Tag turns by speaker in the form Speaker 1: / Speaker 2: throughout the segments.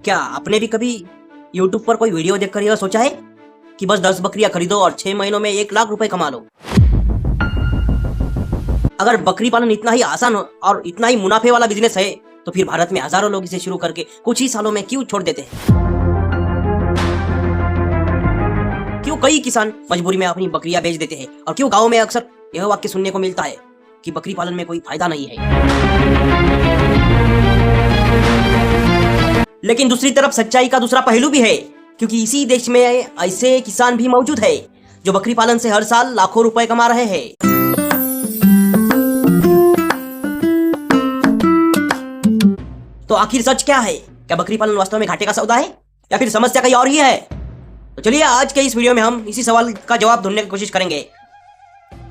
Speaker 1: क्या आपने भी कभी YouTube पर कोई वीडियो देखकर यह सोचा है कि बस 10 बकरियां खरीदो और 6 महीनों में 1 लाख रुपए कमा लो? अगर बकरी पालन इतना ही आसान और इतना ही मुनाफे वाला बिजनेस है तो फिर भारत में हजारों लोग इसे शुरू करके कुछ ही सालों में क्यों छोड़ देते हैं? क्यों कई किसान मजबूरी में अपनी बकरियां बेच देते हैं? और क्यों गाँव में अक्सर यह वाक्य सुनने को मिलता है कि बकरी पालन में कोई फायदा नहीं है? लेकिन दूसरी तरफ सच्चाई का दूसरा पहलू भी है, क्योंकि इसी देश में ऐसे किसान भी मौजूद है जो बकरी पालन से हर साल लाखों रुपए कमा रहे हैं। तो आखिर सच क्या है? क्या बकरी पालन वास्तव में घाटे का सौदा है या फिर समस्या कहीं और ही है? तो चलिए आज के इस वीडियो में हम इसी सवाल का जवाब ढूंढने की कोशिश करेंगे,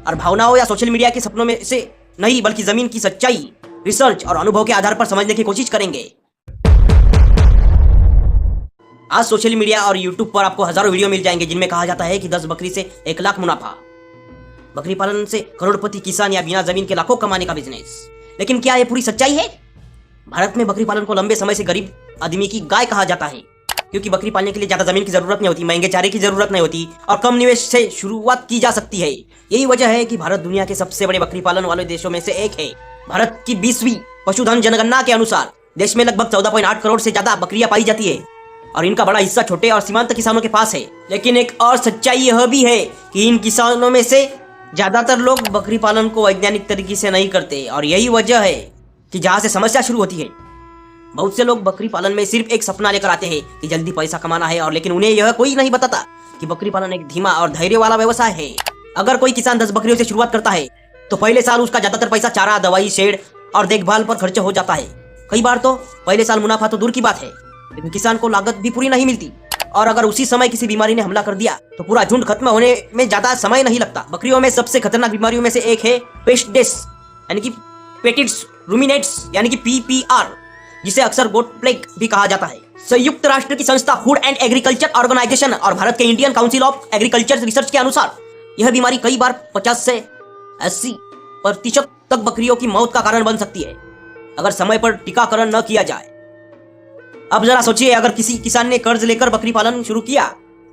Speaker 1: और भावनाओं या सोशल मीडिया के सपनों में से नहीं बल्कि जमीन की सच्चाई, रिसर्च और अनुभव के आधार पर समझने की कोशिश करेंगे। आज सोशल मीडिया और YouTube पर आपको हजारों वीडियो मिल जाएंगे जिनमें कहा जाता है कि 10 बकरी से 1 लाख मुनाफा, बकरी पालन से करोड़पति किसान या बिना जमीन के लाखों कमाने का बिजनेस। लेकिन क्या यह पूरी सच्चाई है? भारत में बकरी पालन को लंबे समय से गरीब आदमी की गाय कहा जाता है, क्योंकि बकरी पालने के लिए ज्यादा जमीन की जरूरत नहीं होती, महंगे चारे की जरूरत नहीं होती और कम निवेश से शुरुआत की जा सकती है। यही वजह है कि भारत दुनिया के सबसे बड़े बकरी पालन वाले देशों में से एक है। भारत की 20वीं पशुधन जनगणना के अनुसार देश में लगभग 14.8 करोड़ से ज्यादा बकरियां पाई जाती है और इनका बड़ा हिस्सा छोटे और सीमांत किसानों के पास है। लेकिन एक और सच्चाई यह भी है कि इन किसानों में से ज्यादातर लोग बकरी पालन को वैज्ञानिक तरीके से नहीं करते, और यही वजह है कि जहां से समस्या शुरू होती है। बहुत से लोग बकरी पालन में सिर्फ एक सपना लेकर आते हैं कि जल्दी पैसा कमाना है, और लेकिन उन्हें यह कोई नहीं बताता कि बकरी पालन एक धीमा और धैर्य वाला व्यवसाय है। अगर कोई किसान 10 बकरियों से शुरुआत करता है तो पहले साल उसका ज्यादातर पैसा चारा, दवाई, शेड और देखभाल पर खर्च हो जाता है। कई बार तो पहले साल मुनाफा तो दूर की बात है, लेकिन किसान को लागत भी पूरी नहीं मिलती, और अगर उसी समय किसी बीमारी ने हमला कर दिया तो पूरा झुंड खत्म होने में ज्यादा समय नहीं लगता। बकरियों में सबसे खतरनाक बीमारियों में से एक है पेस्ट डेस यानी कि पेटिट्स रूमिनेट्स यानी कि PPR, जिसे अक्सर गोट प्लेग भी कहा जाता है। संयुक्त राष्ट्र की संस्था फूड एंड एग्रीकल्चर ऑर्गेनाइजेशन और भारत के Indian council of agriculture research के अनुसार यह बीमारी कई बार 50 से 80% तक बकरियों की मौत का कारण बन सकती है अगर समय पर टीकाकरण न किया जाए। अब जरा सोचिए, अगर किसी किसान ने कर्ज लेकर बकरी पालन शुरू किया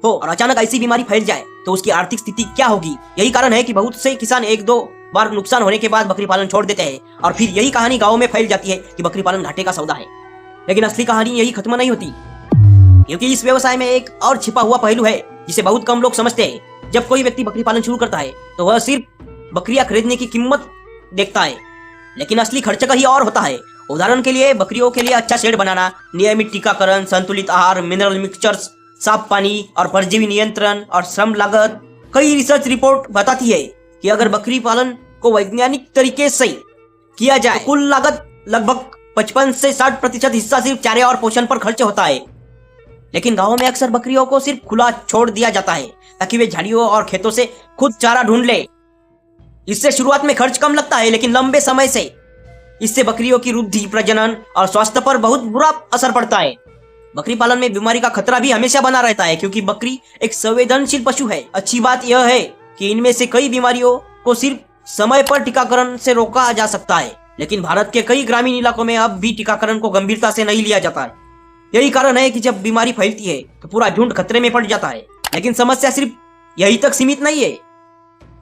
Speaker 1: हो और अचानक ऐसी बीमारी फैल जाए तो उसकी आर्थिक स्थिति क्या होगी? यही कारण है कि बहुत से किसान 1-2 बार नुकसान होने के बाद बकरी पालन छोड़ देते हैं, और फिर यही कहानी गाँव में फैल जाती है कि बकरी पालन घाटे का सौदा है। लेकिन असली कहानी यही खत्म नहीं होती, क्योंकि इस व्यवसाय में एक और छिपा हुआ पहलू है जिसे बहुत कम लोग समझते हैं। जब कोई व्यक्ति बकरी पालन शुरू करता है तो वह सिर्फ बकरियां खरीदने की कीमत देखता है, लेकिन असली खर्च कहीं और होता है। उदाहरण के लिए, बकरियों के लिए अच्छा शेड बनाना, नियमित टीकाकरण, संतुलित आहार, मिनरल मिक्सचर्स, साफ पानी और परजीवी नियंत्रण और श्रम लागत। कई रिसर्च रिपोर्ट बताती है कि अगर बकरी पालन को वैज्ञानिक तरीके से किया जाए तो कुल लागत लगभग 55 से 60% हिस्सा सिर्फ चारे और पोषण पर खर्च होता है। लेकिन गाँव में अक्सर बकरियों को सिर्फ खुला छोड़ दिया जाता है ताकि वे झाड़ियों और खेतों से खुद चारा ढूंढ ले। इससे शुरुआत में खर्च कम लगता है, लेकिन लंबे समय से इससे बकरियों की वृद्धि, प्रजनन और स्वास्थ्य पर बहुत बुरा असर पड़ता है। बकरी पालन में बीमारी का खतरा भी हमेशा बना रहता है, क्योंकि बकरी एक संवेदनशील पशु है। अच्छी बात यह है कि इनमें से कई बीमारियों को सिर्फ समय पर टीकाकरण से रोका जा सकता है, लेकिन भारत के कई ग्रामीण इलाकों में अब भी टीकाकरण को गंभीरता से नहीं लिया जाता है। यही कारण है कि जब बीमारी फैलती है तो पूरा झुंड खतरे में पड़ जाता है। लेकिन समस्या सिर्फ यही तक सीमित नहीं है।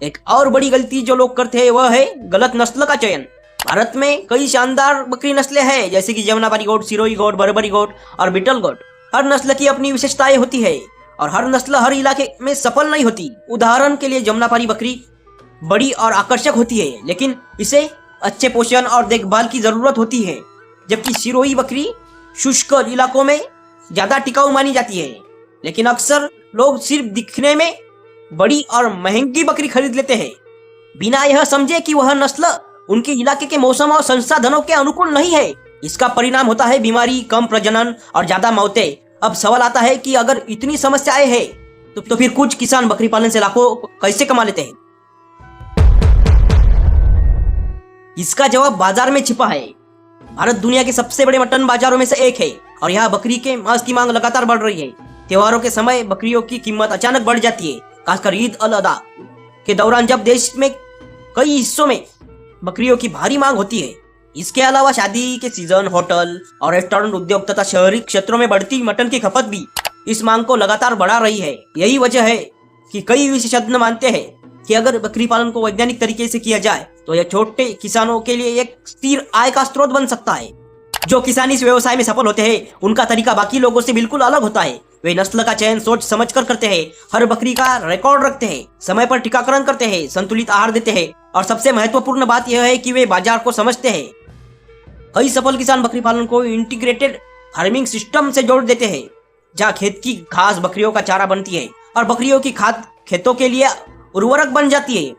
Speaker 1: एक और बड़ी गलती जो लोग करते हैं वह है गलत नस्ल का चयन। भारत में कई शानदार बकरी नस्लें हैं, जैसे कि जमुनापारी गोट, सिरोही गोट, बरबरी गोट और बीटल गोट। हर नस्ल की अपनी विशेषताएं होती है और हर नस्ल हर इलाके में सफल नहीं होती। उदाहरण के लिए, जमुनापारी बकरी बड़ी और आकर्षक होती है, लेकिन इसे अच्छे पोषण और देखभाल की जरूरत होती है, जबकि सिरोही बकरी शुष्क इलाकों में ज्यादा टिकाऊ मानी जाती है। लेकिन अक्सर लोग सिर्फ दिखने में बड़ी और महंगी बकरी खरीद लेते हैं, बिना यह समझे कि वह नस्ल उनके इलाके के मौसम और संसाधनों के अनुकूल नहीं है। इसका परिणाम होता है बीमारी, कम प्रजनन और ज्यादा मौतें। अब सवाल आता है कि अगर इतनी समस्याएं हैं तो फिर कुछ किसान बकरी पालन से लाखों कैसे कमा लेते हैं? इसका जवाब बाजार में छिपा है। भारत दुनिया के सबसे बड़े मटन बाजारों में से एक है और यहाँ बकरी के मांस की मांग लगातार बढ़ रही है। त्योहारों के समय बकरियों की कीमत अचानक बढ़ जाती है, खासकर ईद अल अदा के दौरान, जब देश में कई हिस्सों में बकरियों की भारी मांग होती है। इसके अलावा शादी के सीजन, होटल और रेस्टोरेंट उद्योग तथा शहरी क्षेत्रों में बढ़ती मटन की खपत भी इस मांग को लगातार बढ़ा रही है। यही वजह है कि कई विशेषज्ञ मानते हैं कि अगर बकरी पालन को वैज्ञानिक तरीके से किया जाए तो यह छोटे किसानों के लिए एक स्थिर आय का स्रोत बन सकता है। जो किसान इस व्यवसाय में सफल होते हैं उनका तरीका बाकी लोगों से बिल्कुल अलग होता है। वे नस्ल का चयन सोच समझ कर करते हैं, हर बकरी का रिकॉर्ड रखते हैं, समय पर टीकाकरण करते हैं, संतुलित आहार देते हैं और सबसे महत्वपूर्ण बात यह है कि वे बाजार को समझते हैं। कई सफल किसान बकरी पालन को इंटीग्रेटेड फार्मिंग सिस्टम से जोड़ देते हैं, जहाँ खेत की घास बकरियों का चारा बनती है और बकरियों की खाद खेतों के लिए उर्वरक बन जाती है।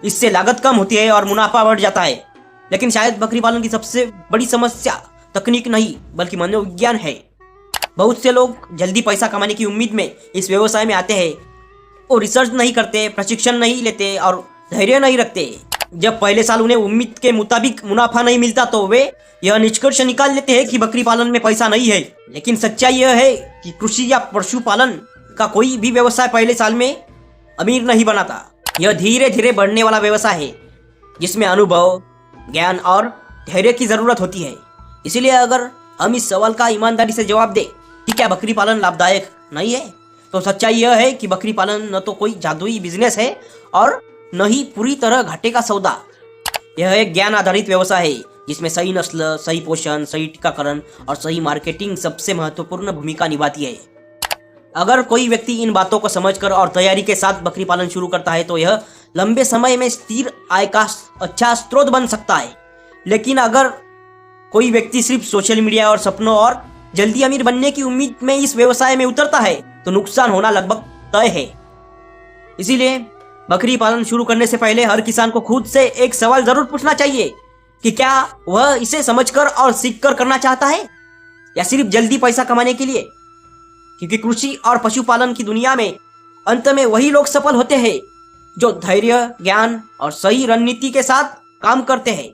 Speaker 1: इससे लागत कम होती है और मुनाफा बढ़ जाता है। लेकिन शायद बकरी पालन की सबसे बड़ी समस्या तकनीक नहीं बल्कि मनोविज्ञान है। बहुत से लोग जल्दी पैसा कमाने की उम्मीद में इस व्यवसाय में आते हैं और रिसर्च नहीं करते, प्रशिक्षण नहीं लेते और धैर्य नहीं रखते। जब पहले साल उन्हें उम्मीद के मुताबिक मुनाफा नहीं मिलता तो वे यह निष्कर्ष निकाल लेते हैं कि बकरी पालन में पैसा नहीं है। लेकिन सच्चाई यह है कि कृषि या पशुपालन का कोई भी व्यवसाय पहले साल में अमीर नहीं बनाता। यह धीरे धीरे बढ़ने वाला व्यवसाय है जिसमें अनुभव, ज्ञान और धैर्य की जरूरत होती है। इसीलिए अगर हम इस सवाल का ईमानदारी से जवाब दें कि क्या बकरी पालन लाभदायक नहीं है, तो सच्चाई यह है कि बकरी पालन न तो कोई जादुई बिजनेस है और न ही पूरी तरह घाटे का सौदा। यह एक ज्ञान आधारित व्यवसाय है जिसमें सही नस्ल, सही पोषण, सही टीकाकरण और सही मार्केटिंग सबसे महत्वपूर्ण भूमिका निभाती है। अगर कोई व्यक्ति इन बातों को समझकर और तैयारी के साथ बकरी पालन शुरू करता है तो यह लंबे समय में स्थिर आय का अच्छा स्रोत बन सकता है। लेकिन अगर कोई व्यक्ति सिर्फ सोशल मीडिया और सपनों और जल्दी अमीर बनने की उम्मीद में इस व्यवसाय में उतरता है तो नुकसान होना लगभग तय है। इसीलिए बकरी पालन शुरू करने से पहले हर किसान को खुद से एक सवाल जरूर पूछना चाहिए कि क्या वह इसे समझकर और सीखकर करना चाहता है या सिर्फ जल्दी पैसा कमाने के लिए। क्योंकि कृषि और पशुपालन की दुनिया में अंत में वही लोग सफल होते हैं जो धैर्य, ज्ञान और सही रणनीति के साथ काम करते हैं।